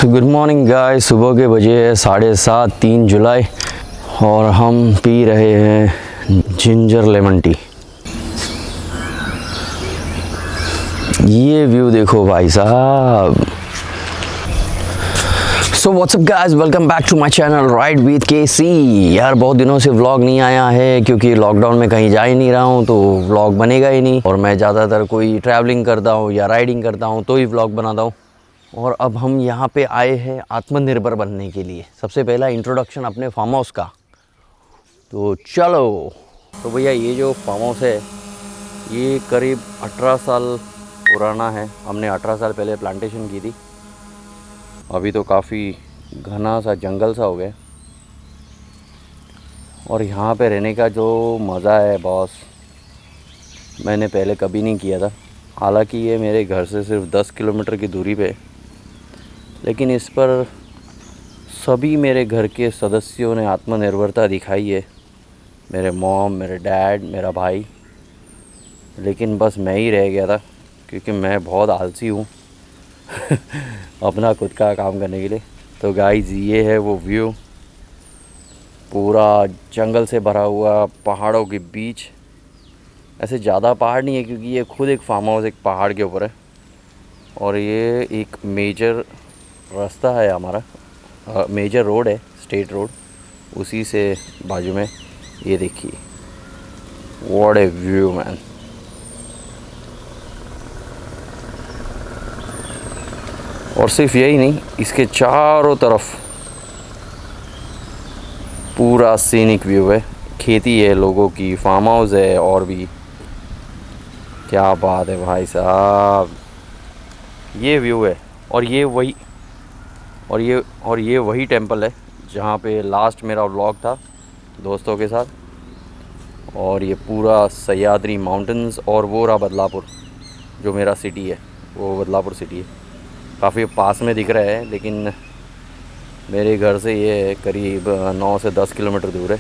So good morning guys. सुबह के बजे है 7:30, 3 जुलाई, और हम पी रहे हैं जिंजर लेमन टी। ये व्यू देखो भाई साहब। So what's up guys, welcome back to my channel ride with KC. यार बहुत दिनों से व्लॉग नहीं आया है क्योंकि लॉकडाउन में कहीं जा ही नहीं रहा हूँ, तो व्लॉग बनेगा ही नहीं। और मैं ज़्यादातर कोई ट्रैवलिंग करता हूँ या राइडिंग करता हूँ तो ही व्लॉग बनाता हूँ। और अब हम यहाँ पे आए हैं आत्मनिर्भर बनने के लिए। सबसे पहला इंट्रोडक्शन अपने फार्म हाउस का, तो चलो। तो भैया ये जो फार्म हाउस है ये करीब 18 साल पुराना है। हमने 18 साल पहले प्लांटेशन की थी। अभी तो काफ़ी घना सा जंगल सा हो गया। और यहाँ पे रहने का जो मज़ा है बॉस, मैंने पहले कभी नहीं किया था। हालांकि ये मेरे घर से सिर्फ 10 किलोमीटर की दूरी पे, लेकिन इस पर सभी मेरे घर के सदस्यों ने आत्मनिर्भरता दिखाई है। मेरे मॉम, मेरे डैड, मेरा भाई। लेकिन बस मैं ही रह गया था क्योंकि मैं बहुत आलसी हूँ अपना खुद का काम करने के लिए। तो गाइस ये है वो व्यू, पूरा जंगल से भरा हुआ, पहाड़ों के बीच। ऐसे ज़्यादा पहाड़ नहीं है क्योंकि ये खुद एक फार्म हाउस एक पहाड़ के ऊपर है। और ये एक मेजर रास्ता है हमारा, मेजर रोड है, स्टेट रोड। उसी से बाजू में ये देखिए, व्हाट ए व्यू मैन। और सिर्फ यही नहीं, इसके चारों तरफ पूरा सीनिक व्यू है। खेती है लोगों की, फार्म हाउस है, और भी क्या बात है भाई साहब। ये व्यू है। और ये वही टेंपल है जहाँ पे लास्ट मेरा व्लॉग था दोस्तों के साथ। और ये पूरा सह्याद्री माउंटेन्स, और वो रहा बदलापुर, जो मेरा सिटी है, वो बदलापुर सिटी है। काफ़ी पास में दिख रहा है, लेकिन मेरे घर से ये करीब 9 से 10 किलोमीटर दूर है।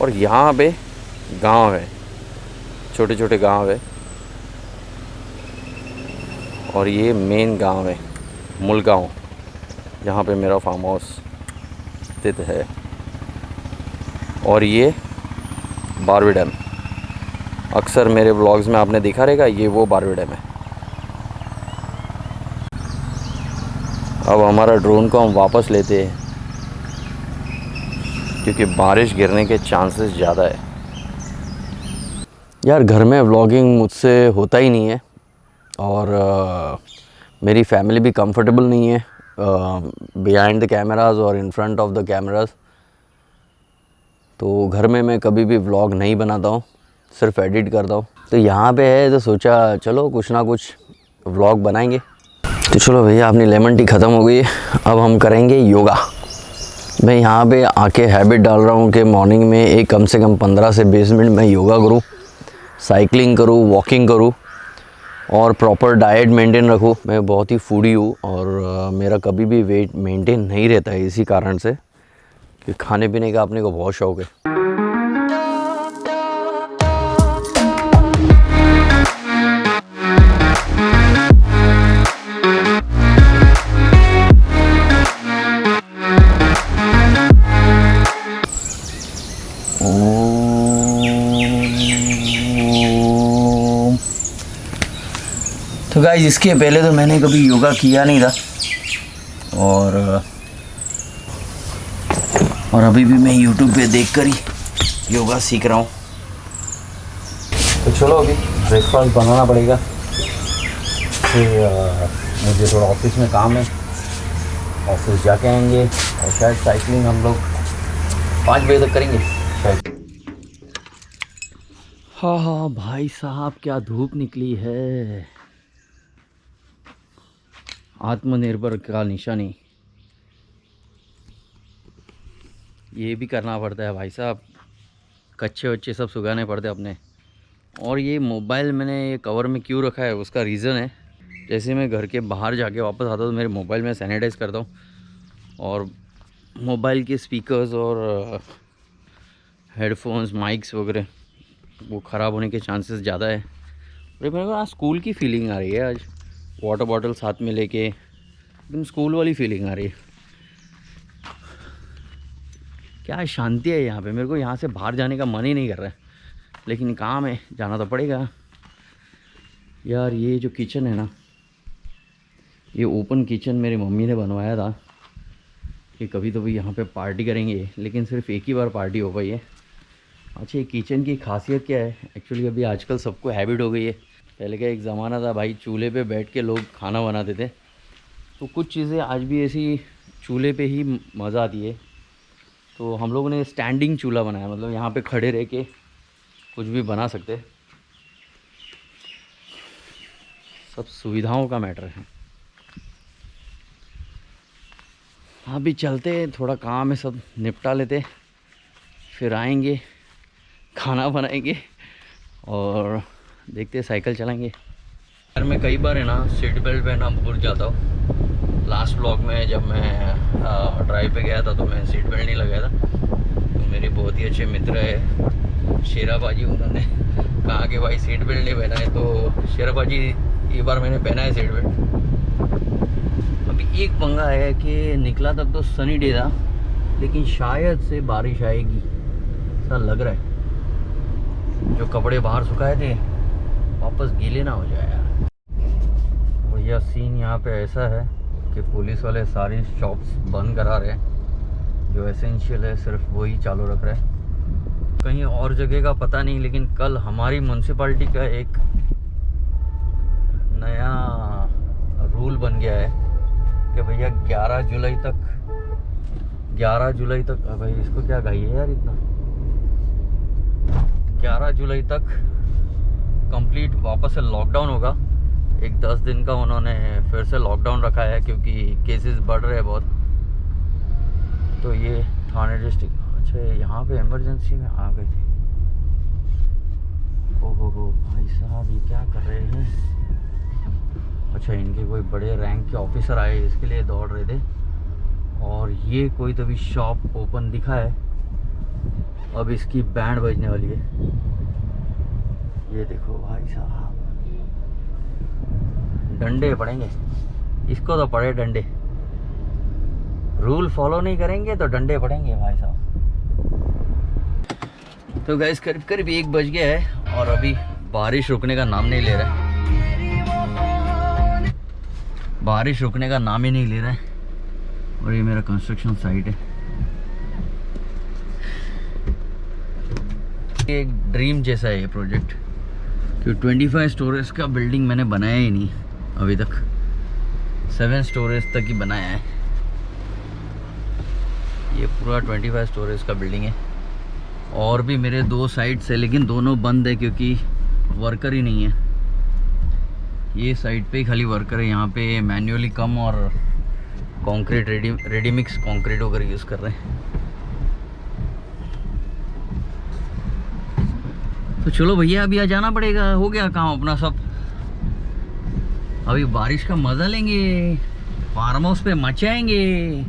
और यहाँ पे गांव है, छोटे छोटे गांव है। और ये मेन गांव है मुलगांव, जहाँ पे मेरा फार्म हाउस स्थित है। और ये बारवी डैम, अक्सर मेरे व्लॉग्स में आपने देखा रहेगा, ये वो बारवी डैम है। अब हमारा ड्रोन को हम वापस लेते हैं क्योंकि बारिश गिरने के चांसेस ज़्यादा है। यार घर में व्लॉगिंग मुझसे होता ही नहीं है, और मेरी फैमिली भी कंफर्टेबल नहीं है बिहाइंड द कैमरास और in front of the cameras. तो घर में मैं कभी भी व्लॉग नहीं बनाता हूँ, सिर्फ एडिट करता हूँ। तो यहाँ पे है तो सोचा चलो कुछ ना कुछ व्लॉग बनाएंगे। तो चलो भैया, अपनी लेमन टी ख़त्म हो गई है, अब हम करेंगे योगा। मैं यहाँ पे आके हैबिट डाल रहा हूँ कि मॉर्निंग में एक कम से कम 15 से 20 मिनट मैं योगा करूँ, साइकिलिंग करूँ, वॉकिंग करूँ, और प्रॉपर डाइट मेंटेन रखूँ। मैं बहुत ही फूडी हूँ और मेरा कभी भी वेट मेंटेन नहीं रहता है, इसी कारण से कि खाने पीने का अपने को बहुत शौक़ है। तो गाइस इसके पहले तो मैंने कभी योगा किया नहीं था, और अभी भी मैं YouTube पे देखकर ही योगा सीख रहा हूँ। तो चलो अभी ब्रेकफास्ट बनाना पड़ेगा, फिर मुझे थोड़ा ऑफिस में काम है, ऑफिस जाके आएंगे। और शायद साइकिलिंग हम लोग 5 बजे तक करेंगे शायद। हाँ भाई साहब, क्या धूप निकली है। आत्मनिर्भर का निशानी ये भी करना पड़ता है भाई साहब, कच्चे वच्चे सब सुखाने पड़ते हैं अपने। और ये मोबाइल मैंने ये कवर में क्यों रखा है, उसका रीज़न है, जैसे मैं घर के बाहर जाके वापस आता हूँ तो मेरे मोबाइल में सैनिटाइज़ करता हूँ, और मोबाइल के स्पीकर्स और हेडफोन्स, माइक्स वगैरह वो ख़राब होने के चांसेस ज़्यादा है। और मेरे को आज स्कूल की फीलिंग आ रही है। आज वाटर बॉटल साथ में लेके एकदम स्कूल वाली फीलिंग आ रही है। क्या शांति है यहाँ पे। मेरे को यहाँ से बाहर जाने का मन ही नहीं कर रहा है, लेकिन काम है, जाना तो पड़ेगा यार। ये जो किचन है ना, ये ओपन किचन मेरी मम्मी ने बनवाया था कि कभी तो भी यहाँ पे पार्टी करेंगे, लेकिन सिर्फ एक ही बार पार्टी हो पाई है। अच्छा, ये किचन की खासियत क्या है एक्चुअली, अभी आजकल सबको हैबिट हो गई है। पहले का एक ज़माना था भाई, चूल्हे पे बैठ के लोग खाना बनाते थे, तो कुछ चीज़ें आज भी ऐसी चूल्हे पे ही मज़ा आती है। तो हम लोगों ने स्टैंडिंग चूल्हा बनाया, मतलब यहाँ पे खड़े रह के कुछ भी बना सकते। सब सुविधाओं का मैटर है। अभी चलते, थोड़ा काम है, सब निपटा लेते, फिर आएंगे, खाना बनाएंगे और देखते साइकिल चलाएंगे। यार मैं कई बार है ना सीट बेल्ट पहनना भूल जाता हूँ। लास्ट व्लॉग में जब मैं ड्राइव पे गया था तो मैं सीट बेल्ट नहीं लगाया था। तो मेरे बहुत ही अच्छे मित्र है शेरा बाजी, उन्होंने कहा कि भाई सीट बेल्ट नहीं पहना है। तो शेरा बाजी ये बार मैंने पहना है सीट बेल्ट। अभी एक पंगा है कि निकला तक तो सनी डे था, लेकिन शायद से बारिश आएगी ऐसा लग रहा है। जो कपड़े बाहर सुखाए थे वापस गीले ना हो जाए यार। भैया सीन यहाँ पे ऐसा है कि पुलिस वाले सारी शॉप्स बंद करा रहे हैं, जो एसेंशियल है सिर्फ वही चालू रख रहे हैं। कहीं और जगह का पता नहीं, लेकिन कल हमारी म्यूनसिपाल्टी का एक नया रूल बन गया है कि भैया 11 जुलाई तक भाई इसको क्या गाई है यार इतना, 11 जुलाई तक कंप्लीट वापस से लॉकडाउन होगा। एक 10 दिन का उन्होंने फिर से लॉकडाउन रखा है क्योंकि केसेस बढ़ रहे हैं बहुत। तो ये थाने डिस्ट्रिक्ट, अच्छा यहाँ पे इमरजेंसी में आ गए थे। ओहो भाई साहब ये क्या कर रहे हैं। अच्छा इनके कोई बड़े रैंक के ऑफिसर आए, इसके लिए दौड़ रहे थे। और ये कोई तो भी शॉप ओपन दिखा है, अब इसकी बैंड बजने वाली है। ये देखो भाई साहब, डंडे पड़ेंगे इसको, तो पड़े डंडे। रूल फॉलो नहीं करेंगे तो डंडे पड़ेंगे भाई साहब। तो गाइस करीब करीब 1 बज गया है और अभी बारिश रुकने का नाम नहीं ले रहा है। बारिश रुकने का नाम ही नहीं ले रहा है। और ये मेरा कंस्ट्रक्शन साइट है। एक ड्रीम जैसा है ये प्रोजेक्ट, क्योंकि 25 स्टोरेज का बिल्डिंग मैंने बनाया ही नहीं अभी तक, 7 स्टोरेज तक ही बनाया है। ये पूरा 25 स्टोरेज का बिल्डिंग है। और भी मेरे 2 साइट्स है, लेकिन दोनों बंद है क्योंकि वर्कर ही नहीं है। ये साइड पे ही खाली वर्कर है, यहाँ पे मैन्युअली कम और कंक्रीट रेडी मिक्स कंक्रीट वगैरह यूज़ कर रहे हैं। तो चलो भैया अभी आ जाना पड़ेगा, हो गया काम अपना सब। अभी बारिश का मजा लेंगे, फार्म हाउस पे मचाएंगे।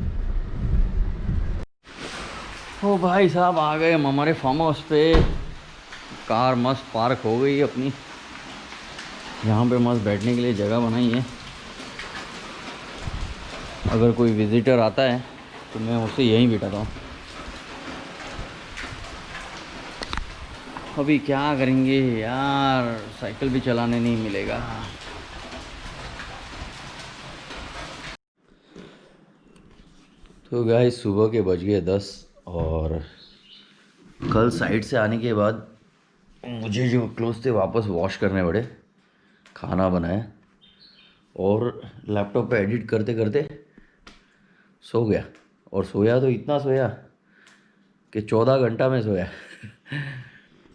ओ भाई साहब आ गए हम हमारे फार्म हाउस पे। कार मस्त पार्क हो गई अपनी, यहाँ पे मस्त बैठने के लिए जगह बनाई है। अगर कोई विजिटर आता है तो मैं उसे यहीं बिठाता हूँ। अभी क्या करेंगे यार, साइकिल भी चलाने नहीं मिलेगा। तो गाइस सुबह के बज गए 10 और कल साइड से आने के बाद मुझे जो क्लोथ थे वापस वॉश करने पड़े। खाना बनाया और लैपटॉप पे एडिट करते करते सो गया। और सोया तो इतना सोया कि 14 घंटा में सोया।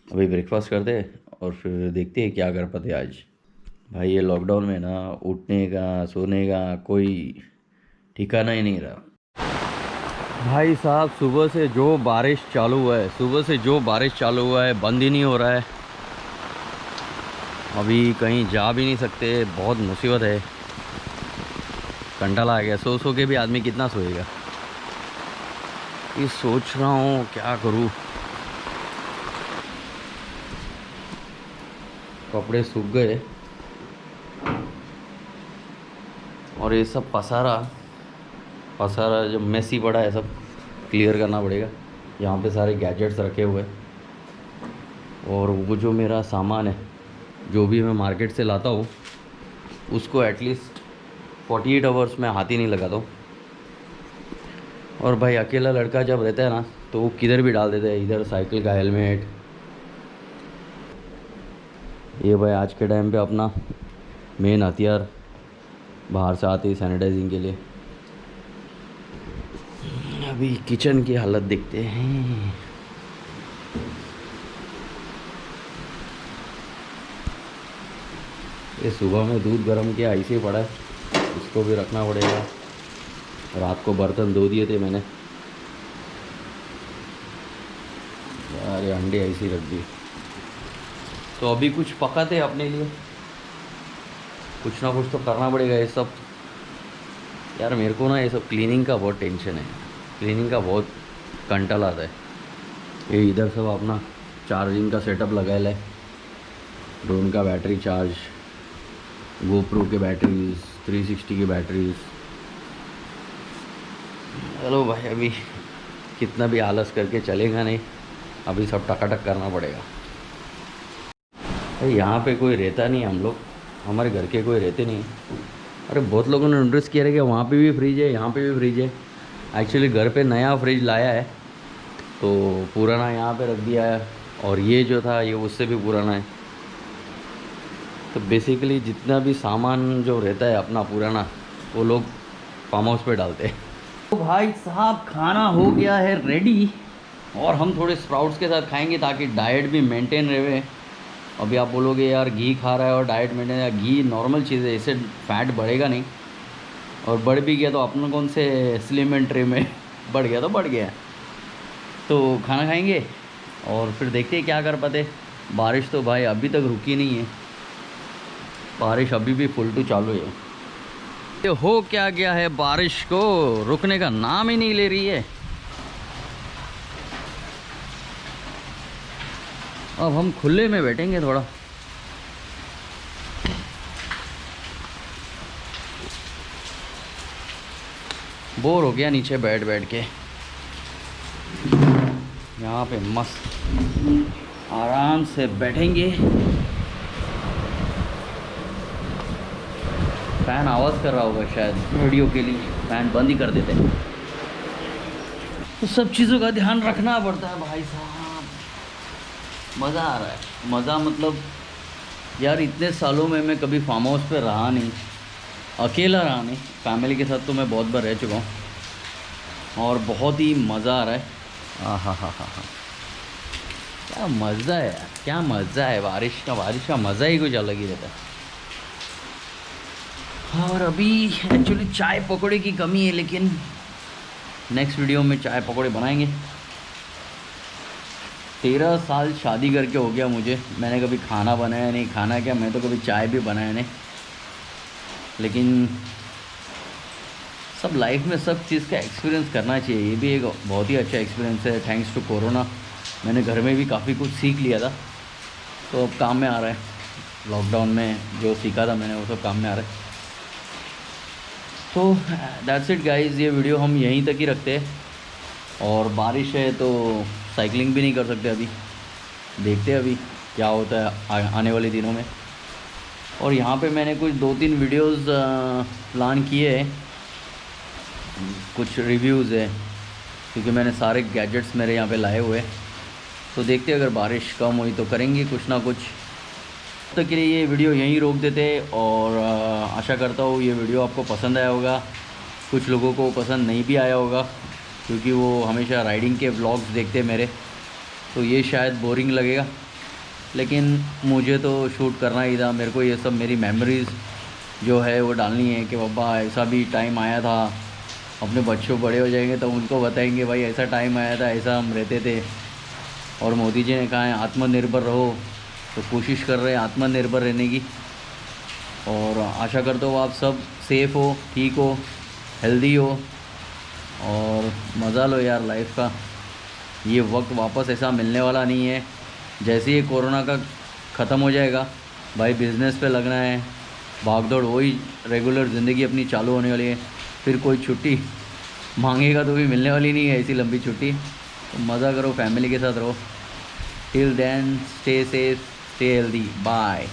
अभी ब्रेकफास्ट करते और फिर देखते हैं क्या कर पाते आज। भाई ये लॉकडाउन में ना उठने का सोने का कोई ठिकाना ही नहीं रहा। भाई साहब सुबह से जो बारिश चालू हुआ है बंद ही नहीं हो रहा है। अभी कहीं जा भी नहीं सकते, बहुत मुसीबत है। कंटाला आ गया, सो सो के भी आदमी कितना सोएगा। ये सोच रहा हूँ क्या करूँ। कपड़े सूख गए और ये सब पसारा और सारा जो मेसी पड़ा है सब क्लियर करना पड़ेगा। यहाँ पे सारे गैजेट्स रखे हुए हैं, और वो जो मेरा सामान है जो भी मैं मार्केट से लाता हूँ उसको एटलीस्ट 48 आवर्स में हाथ ही नहीं लगाता हूँ। और भाई अकेला लड़का जब रहता है ना तो वो किधर भी डाल देता है, इधर साइकिल का हेलमेट। ये भाई आज के टाइम पे अपना मेन हथियार बाहर से आते ही सैनिटाइजिंग के लिए। अभी किचन की हालत देखते हैं। ये सुबह में दूध गर्म किया ऐसे ही पड़ा है, इसको भी रखना पड़ेगा। रात को बर्तन धो दिए थे मैंने, अरे अंडे ऐसे ही रख दिए। तो अभी कुछ पकाते अपने लिए, कुछ ना कुछ तो करना पड़ेगा। ये सब यार मेरे को ना ये सब क्लीनिंग का बहुत टेंशन है, क्लीनिंग का बहुत कंटाल आता है। ये इधर सब अपना चार्जिंग का सेटअप लगाया है, ड्रोन का बैटरी चार्ज, गोप्रो के बैटरीज, 360 की बैटरीज। चलो भाई अभी कितना भी आलस करके चलेगा नहीं, अभी सब टकाटक करना पड़ेगा। भाई यहाँ पे कोई रहता नहीं, हम लोग हमारे घर के कोई रहते नहीं। अरे बहुत लोगों ने नोटिस किया है कि वहाँ पे भी फ्रिज है, यहाँ पे भी फ्रिज है। एक्चुअली घर पे नया फ्रिज लाया है तो पुराना यहाँ पे रख दिया है, और ये जो था ये उससे भी पुराना है। तो बेसिकली जितना भी सामान जो रहता है अपना पुराना वो लोग फार्म हाउस पे डालते हैं। तो भाई साहब खाना हो गया है रेडी, और हम थोड़े स्प्राउट्स के साथ खाएंगे ताकि डाइट भी मेंटेन रहे। अभी आप बोलोगे यार घी खा रहा है और डाइट मेंटेन, या घी नॉर्मल चीज़ है, इससे फैट बढ़ेगा नहीं, और बढ़ भी गया तो अपना कौन से स्लिम एंड ट्रिम में बढ़ गया तो बढ़ गया। तो खाना खाएंगे और फिर देखते हैं क्या कर पाते। बारिश तो भाई अभी तक रुकी नहीं है, बारिश अभी भी फुल टू चालू है। ये हो क्या गया है, बारिश को रुकने का नाम ही नहीं ले रही है। अब हम खुले में बैठेंगे थोड़ा, बोर हो गया नीचे बैठ बैठ के। यहाँ पे मस्त आराम से बैठेंगे। फैन आवाज़ कर रहा होगा शायद वीडियो के लिए, फैन बंद ही कर देते हैं। तो सब चीज़ों का ध्यान रखना पड़ता है भाई साहब। मज़ा आ रहा है, मज़ा मतलब यार इतने सालों में मैं कभी फार्म हाउस पे रहा नहीं, अकेला रहा नहीं। फैमिली के साथ तो मैं बहुत बार रह चुका हूँ और बहुत ही मज़ा आ रहा है। हाँ, क्या मज़ा है यार, क्या मज़ा है बारिश का मज़ा ही कुछ अलग ही रहता है। और अभी एक्चुअली चाय पकौड़े की कमी है, लेकिन नेक्स्ट वीडियो में चाय पकौड़े बनाएंगे। 13 साल शादी करके हो गया मुझे, मैंने कभी खाना बनाया नहीं, खाना क्या मैं तो कभी चाय भी बनाया नहीं। लेकिन सब लाइफ में सब चीज़ का एक्सपीरियंस करना चाहिए, ये भी एक बहुत ही अच्छा एक्सपीरियंस है। थैंक्स टू कोरोना मैंने घर में भी काफ़ी कुछ सीख लिया था, तो अब काम में आ रहा है। लॉकडाउन में जो सीखा था मैंने वो सब काम में आ रहा है। तो दैट्स इट गाइस, ये वीडियो हम यहीं तक ही रखते हैं। और बारिश है तो साइकिलिंग भी नहीं कर सकते अभी, देखते हैं अभी क्या होता है आने वाले दिनों में। और यहाँ पे मैंने कुछ 2-3 वीडियोस प्लान किए हैं, कुछ रिव्यूज़ है, क्योंकि मैंने सारे गैजेट्स मेरे यहाँ पे लाए हुए हैं। तो देखते हैं अगर बारिश कम हुई तो करेंगे कुछ ना कुछ। तब तक के लिए ये वीडियो यहीं रोक देते, और आशा करता हूँ ये वीडियो आपको पसंद आया होगा। कुछ लोगों को पसंद नहीं भी आया होगा, क्योंकि वो हमेशा राइडिंग के व्लॉग्स देखते मेरे, तो ये शायद बोरिंग लगेगा। लेकिन मुझे तो शूट करना ही था, मेरे को ये सब मेरी मेमोरीज़ जो है वो डालनी है कि बाबा ऐसा भी टाइम आया था। अपने बच्चों बड़े हो जाएंगे तो उनको बताएंगे भाई ऐसा टाइम आया था, ऐसा हम रहते थे। और मोदी जी ने कहा है आत्मनिर्भर रहो, तो कोशिश कर रहे हैं आत्मनिर्भर रहने की। और आशा करता हूँ आप सब सेफ़ हो, ठीक हो, हेल्दी हो, और मज़ा लो यार लाइफ का। ये वक्त वापस ऐसा मिलने वाला नहीं है। जैसे ही कोरोना का ख़त्म हो जाएगा भाई, बिज़नेस पे लगना है, भागदौड़, वही रेगुलर ज़िंदगी अपनी चालू होने वाली है। फिर कोई छुट्टी मांगेगा तो भी मिलने वाली नहीं है ऐसी लंबी छुट्टी। तो मज़ा करो, फैमिली के साथ रहो। Till then stay safe, stay healthy, bye.